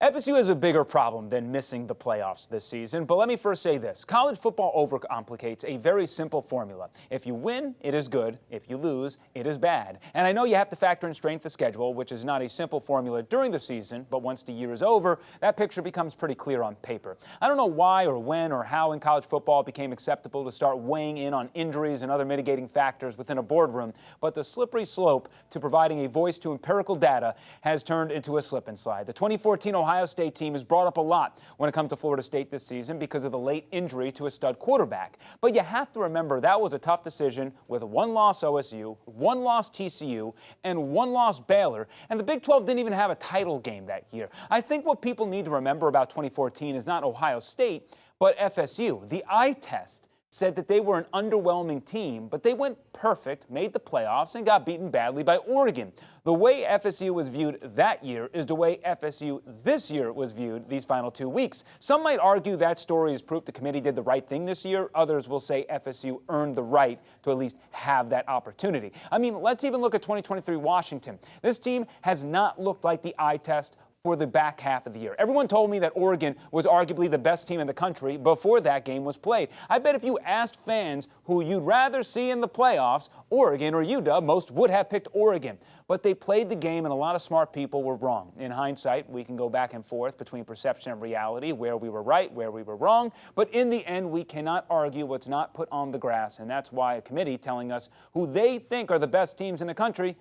FSU has a bigger problem than missing the playoffs this season, but let me first say this. College football overcomplicates a very simple formula. If you win, it is good. If you lose, it is bad. And I know you have to factor in strength of schedule, which is not a simple formula during the season, but once the year is over, that picture becomes pretty clear on paper. I don't know why or when or how in college football it became acceptable to start weighing in on injuries and other mitigating factors within a boardroom, but the slippery slope to providing a voice to empirical data has turned into a slip and slide. The 2014 Ohio State team is brought up a lot when it comes to Florida State this season because of the late injury to a stud quarterback. But you have to remember that was a tough decision with one loss OSU, one loss TCU, and one loss Baylor. And the Big 12 didn't even have a title game that year. I think what people need to remember about 2014 is not Ohio State, but FSU. The eye test said that they were an underwhelming team, but they went perfect, made the playoffs, and got beaten badly by Oregon. The way FSU was viewed that year is the way FSU this year was viewed these final 2 weeks. Some might argue that story is proof the committee did the right thing this year. Others will say FSU earned the right to at least have that opportunity. I mean, let's even look at 2023 Washington. This team has not looked like the eye test for the back half of the year. Everyone told me that Oregon was arguably the best team in the country before that game was played. I bet if you asked fans who you'd rather see in the playoffs, Oregon or UW, most would have picked Oregon. But they played the game and a lot of smart people were wrong. In hindsight, we can go back and forth between perception and reality, where we were right, where we were wrong. But in the end, we cannot argue what's not put on the grass. And that's why a committee telling us who they think are the best teams in the country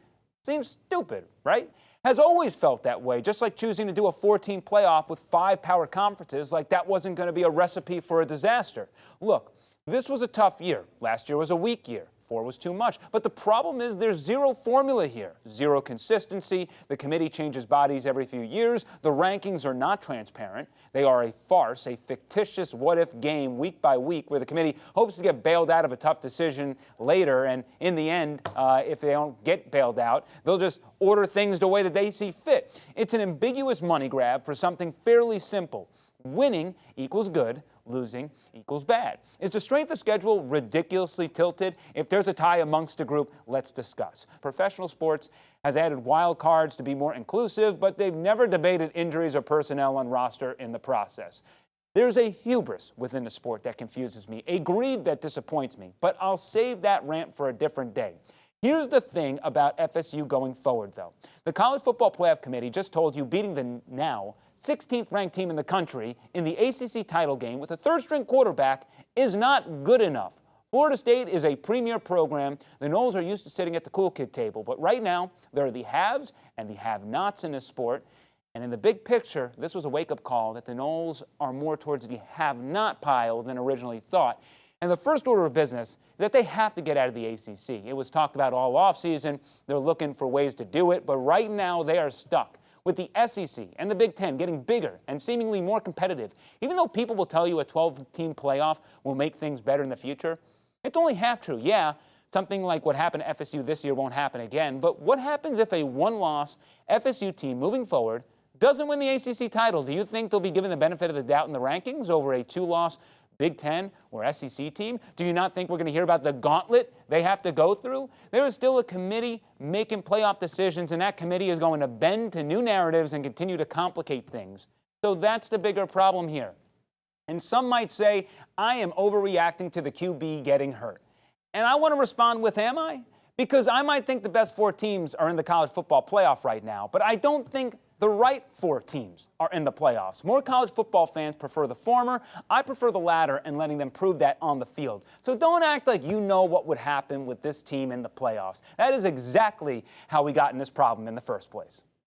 seems stupid, right? Has always felt that way, just like choosing to do a 4-team playoff with 5 power conferences, like that wasn't going to be a recipe for a disaster. Look, this was a tough year. Last year was a weak year. 4 was too much. But the problem is there's zero formula here, zero consistency. The committee changes bodies every few years. The rankings are not transparent. They are a farce, a fictitious what-if game week by week where the committee hopes to get bailed out of a tough decision later. And in the end, if they don't get bailed out, they'll just order things the way that they see fit. It's an ambiguous money grab for something fairly simple. Winning equals good, losing equals bad. Is the strength of schedule ridiculously tilted? If there's a tie amongst a group, let's discuss. Professional sports has added wild cards to be more inclusive, but they've never debated injuries or personnel on roster in the process. There's a hubris within the sport that confuses me, a greed that disappoints me, but I'll save that rant for a different day. Here's the thing about FSU going forward, though. The College Football Playoff Committee just told you beating the now 16th ranked team in the country in the ACC title game with a third-string quarterback is not good enough. Florida State is a premier program. The Noles are used to sitting at the cool kid table, but right now there are the haves and the have-nots in this sport. And in the big picture, this was a wake-up call that the Noles are more towards the have-not pile than originally thought. And the first order of business is that they have to get out of the ACC. It was talked about all offseason. They're looking for ways to do it, but right now they are stuck with the SEC and the Big Ten getting bigger and seemingly more competitive. Even though people will tell you a 12-team playoff will make things better in the future, it's only half true. Yeah, something like what happened to FSU this year won't happen again, but what happens if a one-loss FSU team moving forward doesn't win the ACC title? Do you think they'll be given the benefit of the doubt in the rankings over a 2-loss Big Ten or SEC team? Do you not think we're going to hear about the gauntlet they have to go through? There is still a committee making playoff decisions, and that committee is going to bend to new narratives and continue to complicate things. So that's the bigger problem here. And some might say, I am overreacting to the QB getting hurt. And I want to respond with, am I? Because I might think the best 4 teams are in the college football playoff right now, but I don't think the right 4 teams are in the playoffs. More college football fans prefer the former. I prefer the latter and letting them prove that on the field. So don't act like you know what would happen with this team in the playoffs. That is exactly how we got in this problem in the first place.